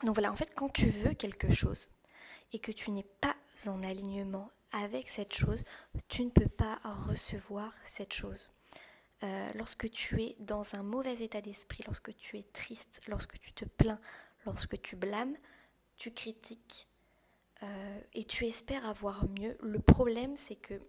Donc voilà, en fait, quand tu veux quelque chose et que tu n'es pas en alignement avec cette chose, tu ne peux pas recevoir cette chose. Lorsque tu es dans un mauvais état d'esprit, lorsque tu es triste, lorsque tu te plains, lorsque tu blâmes, tu critiques et tu espères avoir mieux. Le problème, c'est que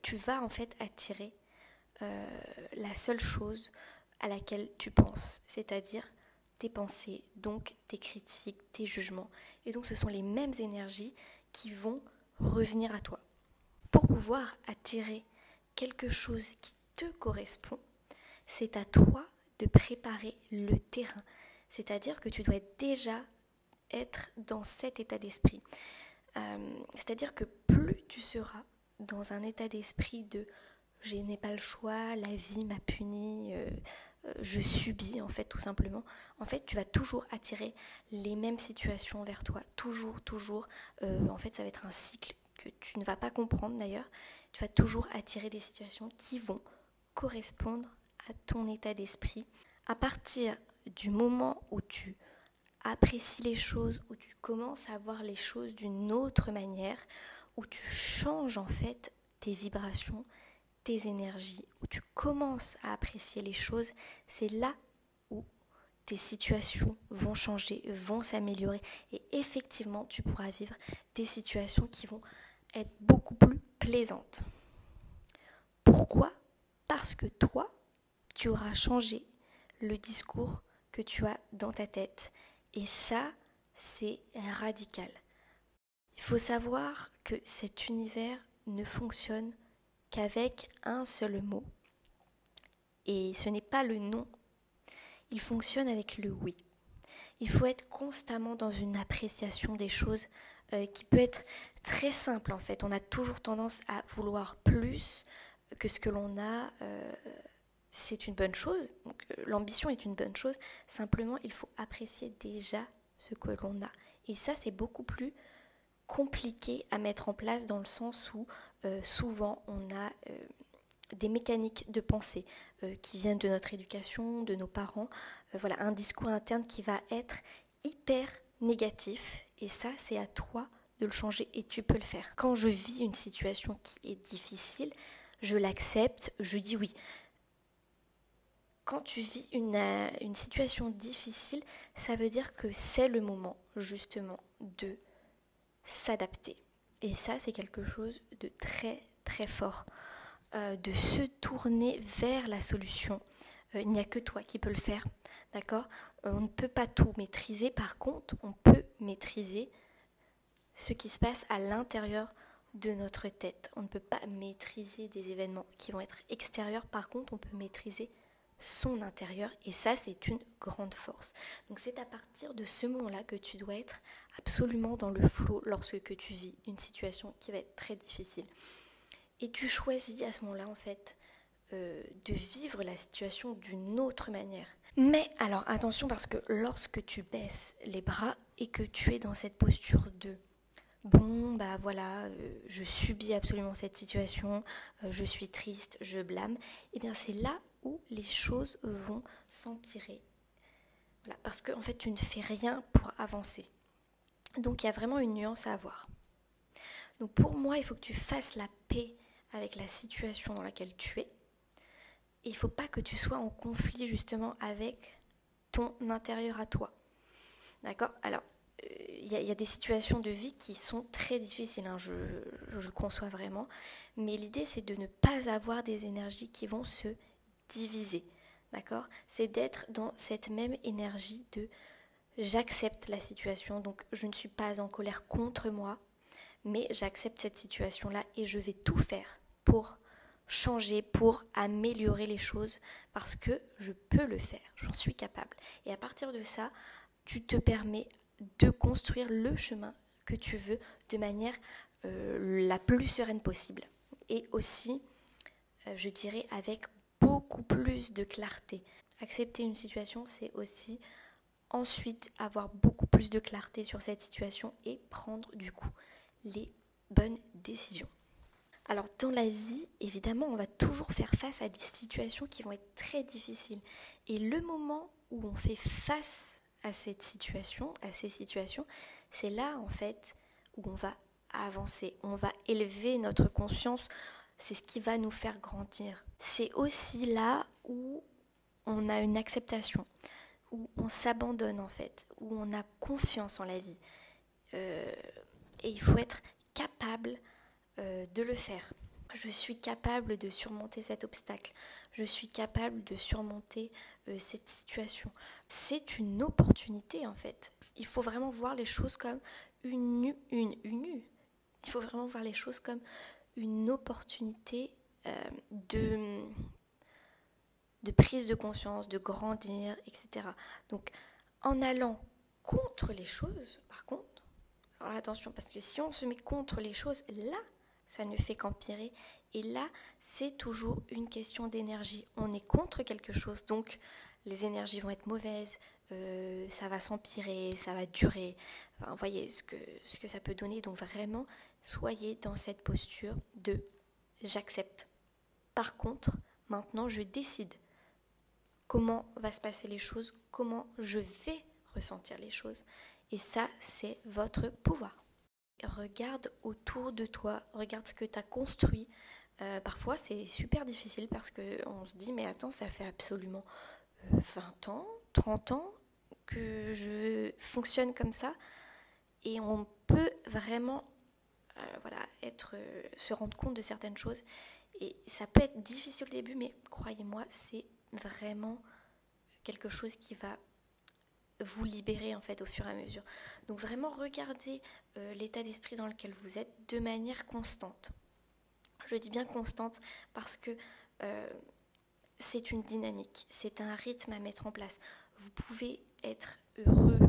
tu vas en fait attirer la seule chose à laquelle tu penses, c'est-à-dire tes pensées, donc tes critiques, tes jugements. Et donc ce sont les mêmes énergies qui vont revenir à toi. Pour pouvoir attirer quelque chose qui te correspond, c'est à toi de préparer le terrain. C'est-à-dire que tu dois déjà être dans cet état d'esprit. C'est-à-dire que plus tu seras dans un état d'esprit de je n'ai pas le choix, la vie m'a puni, je subis en fait tout simplement. En fait, tu vas toujours attirer les mêmes situations vers toi, toujours. En fait, ça va être un cycle que tu ne vas pas comprendre d'ailleurs. Tu vas toujours attirer des situations qui vont correspondre à ton état d'esprit. À partir du moment où tu apprécies les choses, où tu commences à voir les choses d'une autre manière, où tu changes en fait tes vibrations, tes énergies, où tu commences à apprécier les choses, c'est là où tes situations vont changer, vont s'améliorer et effectivement tu pourras vivre des situations qui vont être beaucoup plus plaisantes. Pourquoi ? Parce que toi, tu auras changé le discours que tu as dans ta tête. Et ça, c'est radical. Il faut savoir que cet univers ne fonctionne qu'avec un seul mot. Et ce n'est pas le non, il fonctionne avec le oui. Il faut être constamment dans une appréciation des choses qui peut être très simple en fait. On a toujours tendance à vouloir plus que ce que l'on a. C'est une bonne chose, donc, l'ambition est une bonne chose, simplement il faut apprécier déjà ce que l'on a. Et ça c'est beaucoup plus compliqué à mettre en place dans le sens où souvent on a des mécaniques de pensée qui viennent de notre éducation, de nos parents, voilà, un discours interne qui va être hyper négatif et ça c'est à toi de le changer et tu peux le faire. Quand je vis une situation qui est difficile, je l'accepte, je dis oui. Quand tu vis une situation difficile, ça veut dire que c'est le moment justement de s'adapter. Et ça, c'est quelque chose de très très fort. De se tourner vers la solution. Il n'y a que toi qui peux le faire, d'accord ? On ne peut pas tout maîtriser, par contre, on peut maîtriser ce qui se passe à l'intérieur de notre tête. On ne peut pas maîtriser des événements qui vont être extérieurs, par contre, on peut maîtriser son intérieur et ça c'est une grande force. Donc c'est à partir de ce moment-là que tu dois être absolument dans le flow lorsque tu vis une situation qui va être très difficile. Et tu choisis à ce moment-là en fait de vivre la situation d'une autre manière. Mais alors attention parce que lorsque tu baisses les bras et que tu es dans cette posture de bon bah voilà, je subis absolument cette situation, je suis triste, je blâme, et bien c'est là où les choses vont s'empirer. Voilà, parce qu'en fait tu ne fais rien pour avancer. Donc il y a vraiment une nuance à avoir. Donc pour moi il faut que tu fasses la paix avec la situation dans laquelle tu es. Et il ne faut pas que tu sois en conflit justement avec ton intérieur à toi. D'accord ? Alors, il y a des situations de vie qui sont très difficiles, hein, je le conçois vraiment. Mais l'idée, c'est de ne pas avoir des énergies qui vont se diviser. D'accord ? C'est d'être dans cette même énergie de j'accepte la situation, donc je ne suis pas en colère contre moi, mais j'accepte cette situation-là et je vais tout faire pour changer, pour améliorer les choses parce que je peux le faire, j'en suis capable. Et à partir de ça, tu te permets de construire le chemin que tu veux de manière la plus sereine possible. Et aussi, je dirais, avec beaucoup plus de clarté. Accepter une situation, c'est aussi ensuite avoir beaucoup plus de clarté sur cette situation et prendre du coup les bonnes décisions. Alors dans la vie, évidemment, on va toujours faire face à des situations qui vont être très difficiles. Et le moment où on fait face à cette situation, à ces situations, c'est là en fait où on va avancer, on va élever notre conscience, c'est ce qui va nous faire grandir. C'est aussi là où on a une acceptation, où on s'abandonne en fait, où on a confiance en la vie. Et il faut être capable de le faire. Je suis capable de surmonter cet obstacle. Je suis capable de surmonter cette situation. C'est une opportunité en fait. Il faut vraiment voir les choses comme une. Il faut vraiment voir les choses comme une opportunité de prise de conscience, de grandir, etc. Donc en allant contre les choses, par contre, alors attention, parce que si on se met contre les choses, là, ça ne fait qu'empirer. Et là, c'est toujours une question d'énergie. On est contre quelque chose, donc les énergies vont être mauvaises, ça va s'empirer, ça va durer. Enfin, vous voyez ce que ça peut donner. Donc vraiment, soyez dans cette posture de j'accepte. Par contre, maintenant, je décide comment va se passer les choses, comment je vais ressentir les choses. Et ça, c'est votre pouvoir. Regarde autour de toi, regarde ce que tu as construit. Parfois, c'est super difficile parce qu'on se dit, mais attends, ça fait absolument 20 ans, 30 ans que je fonctionne comme ça. Et on peut vraiment se rendre compte de certaines choses. Et ça peut être difficile au début, mais croyez-moi, c'est vraiment quelque chose qui va vous libérer en fait au fur et à mesure. Donc vraiment regardez l'état d'esprit dans lequel vous êtes de manière constante. Je dis bien constante parce que c'est une dynamique, c'est un rythme à mettre en place. Vous pouvez être heureux,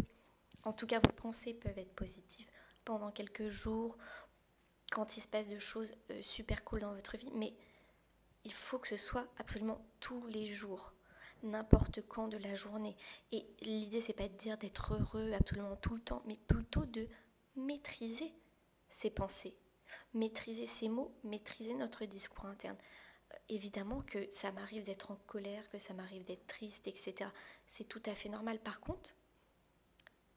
en tout cas vos pensées peuvent être positives pendant quelques jours, quand il se passe des choses super cool dans votre vie, mais il faut que ce soit absolument tous les jours, n'importe quand de la journée. Et l'idée, c'est pas de dire d'être heureux absolument tout le temps, mais plutôt de maîtriser ses pensées, maîtriser ses mots, maîtriser notre discours interne. Évidemment que ça m'arrive d'être en colère, que ça m'arrive d'être triste, etc. C'est tout à fait normal. Par contre,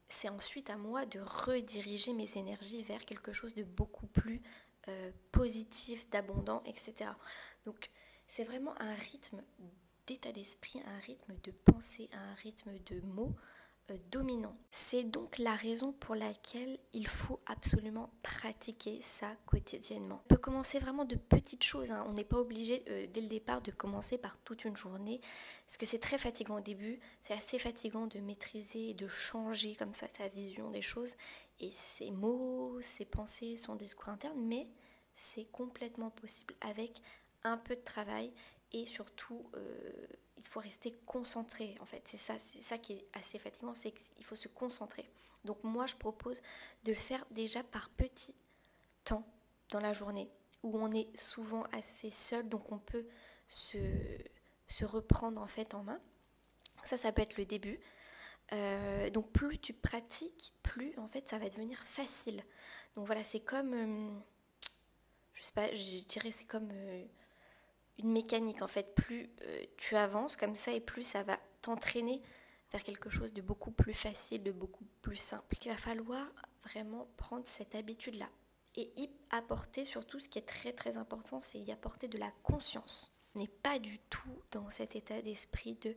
c'est ensuite à moi de rediriger mes énergies vers quelque chose de beaucoup plus positif, d'abondant, etc. Donc c'est vraiment un rythme d'état d'esprit, un rythme de pensée, un rythme de mots dominant. C'est donc la raison pour laquelle il faut absolument pratiquer ça quotidiennement. On peut commencer vraiment de petites choses, hein. On n'est pas obligé dès le départ de commencer par toute une journée, parce que c'est très fatigant au début, c'est assez fatigant de maîtriser et de changer comme ça sa vision des choses, et ses mots, ses pensées, son discours interne, mais c'est complètement possible avec un peu de travail et surtout il faut rester concentré en fait. C'est ça qui est assez fatigant, c'est qu'il faut se concentrer. Donc moi je propose de le faire déjà par petits temps dans la journée où on est souvent assez seul, donc on peut se reprendre en fait en main. Ça peut être le début. Donc plus tu pratiques, plus en fait ça va devenir facile. Donc voilà, c'est comme je sais pas, je dirais c'est comme une mécanique en fait. Plus tu avances comme ça et plus ça va t'entraîner vers quelque chose de beaucoup plus facile, de beaucoup plus simple. Il va falloir vraiment prendre cette habitude-là et y apporter surtout ce qui est très très important, c'est y apporter de la conscience. On n'est pas du tout dans cet état d'esprit de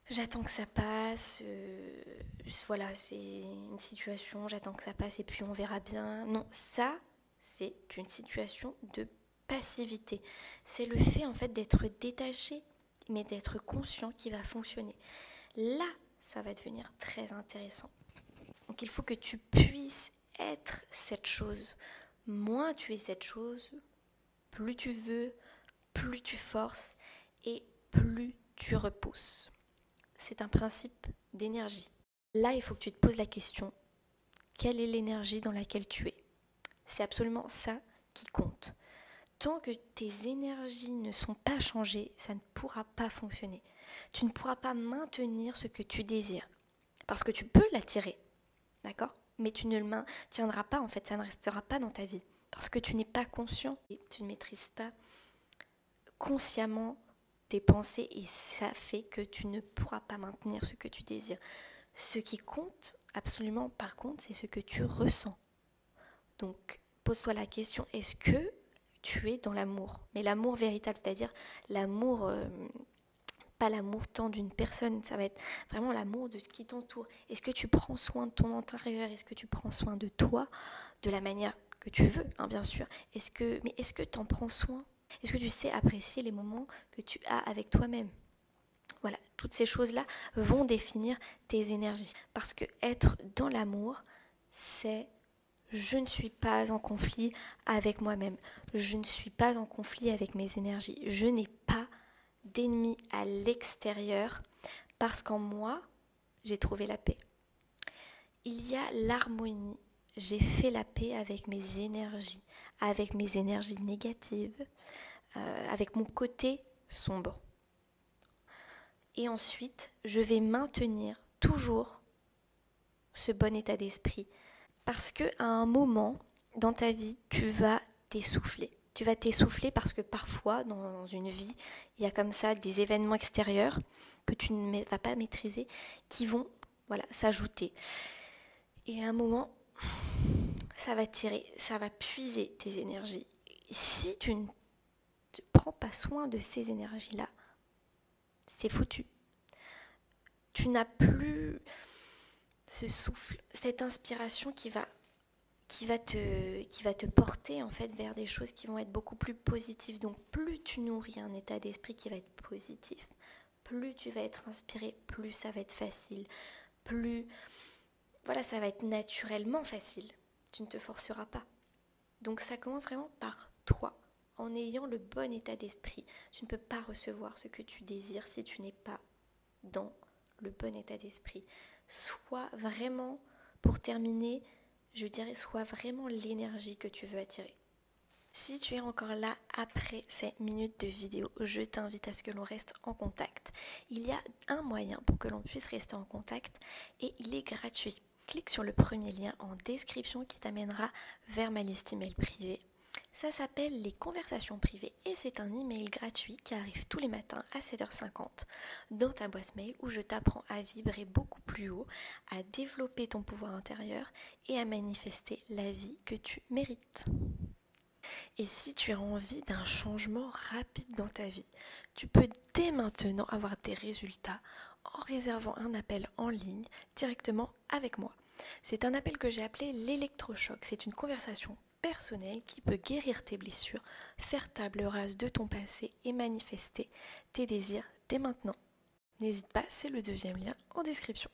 j'attends que ça passe, voilà, c'est une situation, j'attends que ça passe et puis on verra bien. Non, ça, c'est une situation de passivité. C'est le fait en fait d'être détaché, mais d'être conscient qui va fonctionner. Là, ça va devenir très intéressant. Donc il faut que tu puisses être cette chose. Moins tu es cette chose, plus tu veux, plus tu forces et plus tu repousses. C'est un principe d'énergie. Là, il faut que tu te poses la question, quelle est l'énergie dans laquelle tu es? C'est absolument ça qui compte. Tant que tes énergies ne sont pas changées, ça ne pourra pas fonctionner. Tu ne pourras pas maintenir ce que tu désires. Parce que tu peux l'attirer, d'accord? Mais tu ne le maintiendras pas, en fait, ça ne restera pas dans ta vie. Parce que tu n'es pas conscient et tu ne maîtrises pas consciemment tes pensées et ça fait que tu ne pourras pas maintenir ce que tu désires. Ce qui compte absolument par contre, c'est ce que tu ressens. Donc pose-toi la question, est-ce que tu es dans l'amour? Mais l'amour véritable, c'est-à-dire l'amour, pas l'amour tant d'une personne, ça va être vraiment l'amour de ce qui t'entoure. Est-ce que tu prends soin de ton intérieur? Est-ce que tu prends soin de toi de la manière que tu veux, hein, bien sûr. Mais est-ce que tu en prends soin? Est-ce que tu sais apprécier les moments que tu as avec toi-même? Voilà, toutes ces choses-là vont définir tes énergies. Parce que être dans l'amour, c'est je ne suis pas en conflit avec moi-même. Je ne suis pas en conflit avec mes énergies. Je n'ai pas d'ennemis à l'extérieur parce qu'en moi, j'ai trouvé la paix. Il y a l'harmonie. J'ai fait la paix avec mes énergies négatives, avec mon côté sombre. Et ensuite, je vais maintenir toujours ce bon état d'esprit. Parce qu'à un moment dans ta vie, tu vas t'essouffler. Tu vas t'essouffler parce que parfois, dans une vie, il y a comme ça des événements extérieurs que tu ne vas pas maîtriser qui vont s'ajouter. Et à un moment, ça va tirer, ça va puiser tes énergies. Et si tu ne te prends pas soin de ces énergies-là, c'est foutu. Tu n'as plus ce souffle, cette inspiration qui va te porter en fait vers des choses qui vont être beaucoup plus positives. Donc plus tu nourris un état d'esprit qui va être positif, plus tu vas être inspiré, plus ça va être facile, plus ça va être naturellement facile. Tu ne te forceras pas. Donc ça commence vraiment par toi. En ayant le bon état d'esprit, tu ne peux pas recevoir ce que tu désires si tu n'es pas dans le bon état d'esprit. Sois vraiment, pour terminer, je dirais, sois vraiment l'énergie que tu veux attirer. Si tu es encore là après ces minutes de vidéo, je t'invite à ce que l'on reste en contact. Il y a un moyen pour que l'on puisse rester en contact et il est gratuit. Clique sur le premier lien en description qui t'amènera vers ma liste email privée. Ça s'appelle les conversations privées et c'est un email gratuit qui arrive tous les matins à 7h50 dans ta boîte mail où je t'apprends à vibrer beaucoup plus haut, à développer ton pouvoir intérieur et à manifester la vie que tu mérites. Et si tu as envie d'un changement rapide dans ta vie, tu peux dès maintenant avoir des résultats en réservant un appel en ligne directement avec moi. C'est un appel que j'ai appelé l'électrochoc. C'est une conversation personnelle qui peut guérir tes blessures, faire table rase de ton passé et manifester tes désirs dès maintenant. N'hésite pas, c'est le deuxième lien en description.